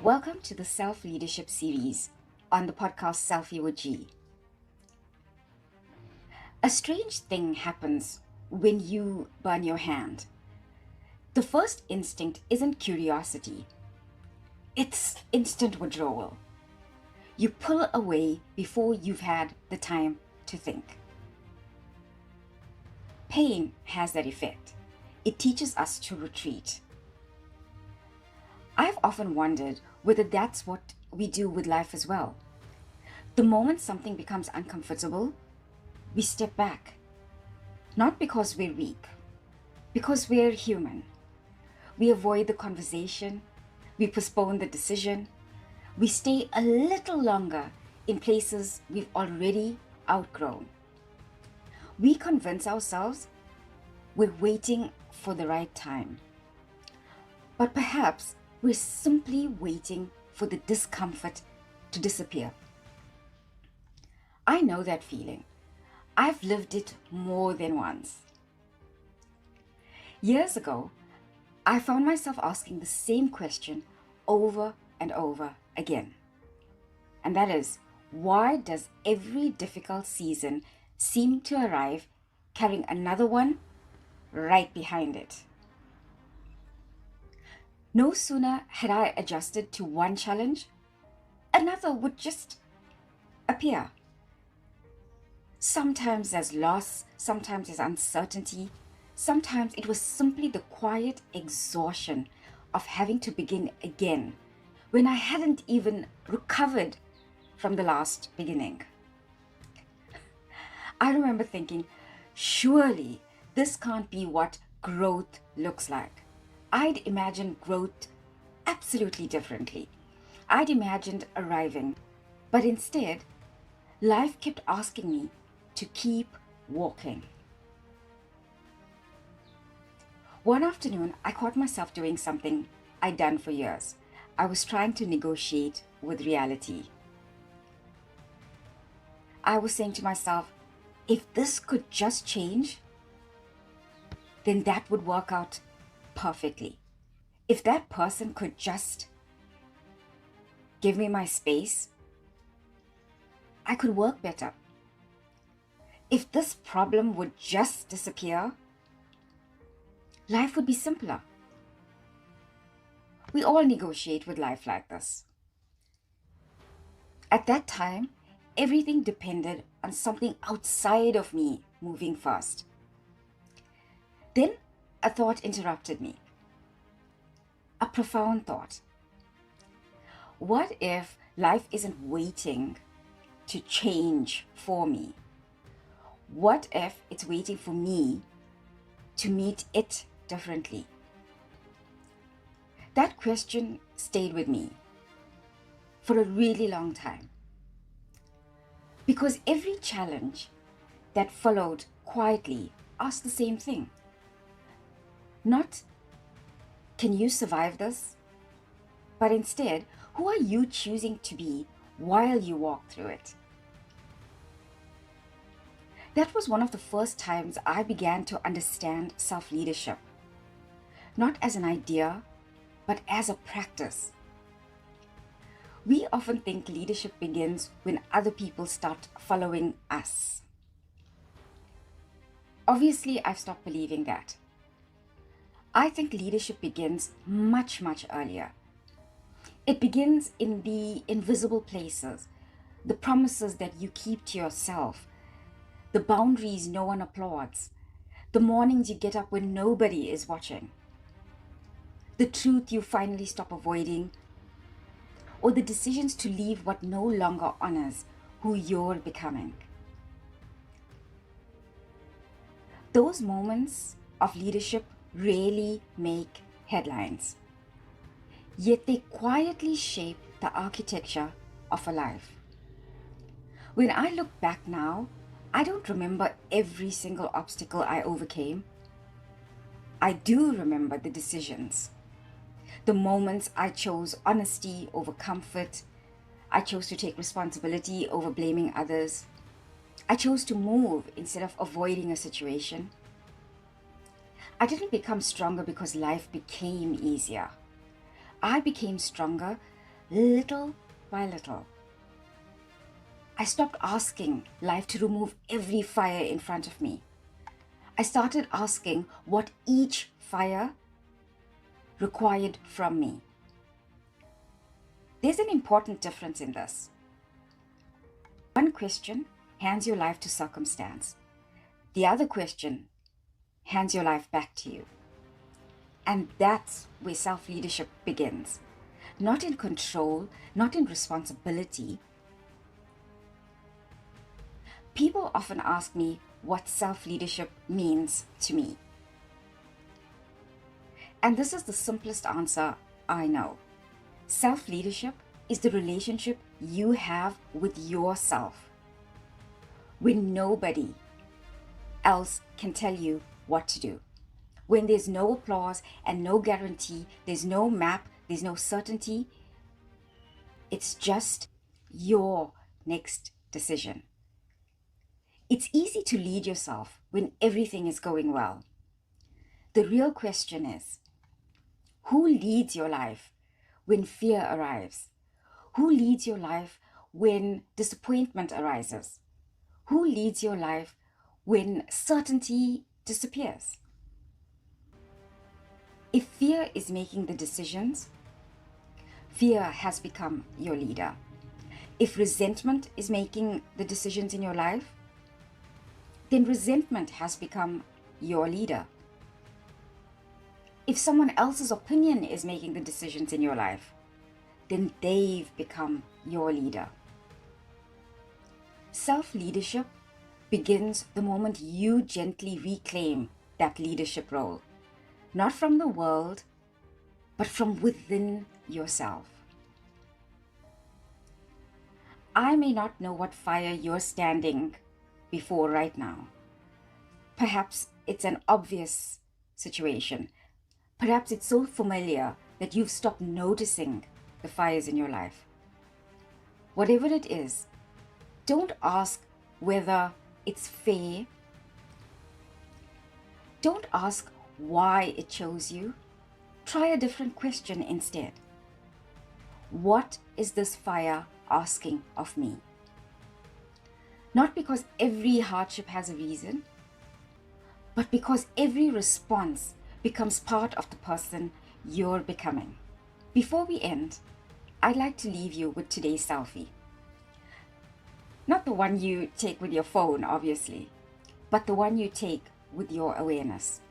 Welcome to the Self-Leadership series on the podcast SelfieWithG. A strange thing happens when you burn your hand. The first instinct isn't curiosity, it's instant withdrawal. You pull away before you've had the time to think. Pain has that effect. It teaches us to retreat. I've often wondered whether that's what we do with life as well. The moment something becomes uncomfortable, we step back. Not because we're weak, because we're human. We avoid the conversation, we postpone the decision, we stay a little longer in places we've already outgrown. We convince ourselves we're waiting for the right time. But perhaps we're simply waiting for the discomfort to disappear. I know that feeling. I've lived it more than once. Years ago, I found myself asking the same question over and over again. And that is, why does every difficult season seem to arrive carrying another one right behind it? No sooner had I adjusted to one challenge, another would just appear. Sometimes as loss, sometimes as uncertainty, sometimes it was simply the quiet exhaustion of having to begin again when I hadn't even recovered from the last beginning. I remember thinking, surely this can't be what growth looks like. I'd imagined growth absolutely differently. I'd imagined arriving, but instead, life kept asking me to keep walking. One afternoon, I caught myself doing something I'd done for years. I was trying to negotiate with reality. I was saying to myself, if this could just change, then that would work out perfectly. If that person could just give me my space, I could work better. If this problem would just disappear, life would be simpler. We all negotiate with life like this. At that time, everything depended on something outside of me moving first. Then a thought interrupted me. A profound thought. What if life isn't waiting to change for me? What if it's waiting for me to meet it differently? That question stayed with me for a really long time. Because every challenge that followed quietly asked the same thing. Not, can you survive this? But instead, who are you choosing to be while you walk through it? That was one of the first times I began to understand self-leadership. Not as an idea, but as a practice. We often think leadership begins when other people start following us. Obviously, I've stopped believing that. I think leadership begins much, much earlier. It begins in the invisible places, the promises that you keep to yourself, the boundaries no one applauds, the mornings you get up when nobody is watching, the truth you finally stop avoiding, or the decisions to leave what no longer honors who you're becoming. Those moments of leadership rarely make headlines, yet they quietly shape the architecture of a life. When I look back now, I don't remember every single obstacle I overcame. I do remember the decisions, the moments I chose honesty over comfort. I chose to take responsibility over blaming others. I chose to move instead of avoiding a situation. I didn't become stronger because life became easier. I became stronger little by little. I stopped asking life to remove every fire in front of me. I started asking what each fire required from me. There's an important difference in this. One question hands your life to circumstance. The other question hands your life back to you. And that's where self-leadership begins. Not in control, not in responsibility. People often ask me what self-leadership means to me. And this is the simplest answer I know. Self-leadership is the relationship you have with yourself when nobody else can tell you what to do. When there's no applause and no guarantee, there's no map, there's no certainty. It's just your next decision. It's easy to lead yourself when everything is going well. The real question is, who leads your life when fear arrives? Who leads your life when disappointment arises? Who leads your life when certainty disappears? If fear is making the decisions, fear has become your leader. If resentment is making the decisions in your life, then resentment has become your leader. If someone else's opinion is making the decisions in your life, then they've become your leader. Self-leadership begins the moment you gently reclaim that leadership role. Not from the world, but from within yourself. I may not know what fire you're standing before right now. Perhaps it's an obvious situation. Perhaps it's so familiar that you've stopped noticing the fires in your life. Whatever it is, don't ask whether it's fair. Don't ask why it chose you. Try a different question instead. What is this fire asking of me? Not because every hardship has a reason, but because every response becomes part of the person you're becoming. Before we end, I'd like to leave you with today's selfie. Not the one you take with your phone, obviously, but the one you take with your awareness.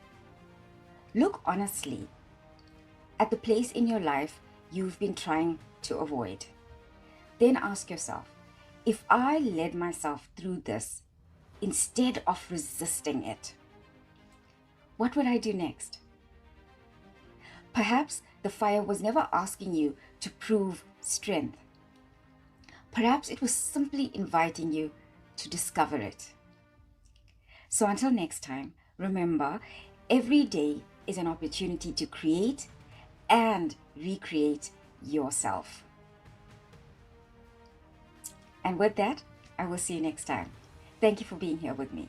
Look honestly at the place in your life you've been trying to avoid. Then ask yourself, if I led myself through this instead of resisting it, what would I do next? Perhaps the fire was never asking you to prove strength. Perhaps it was simply inviting you to discover it. So until next time, remember, every day is an opportunity to create and recreate yourself. And with that, I will see you next time. Thank you for being here with me.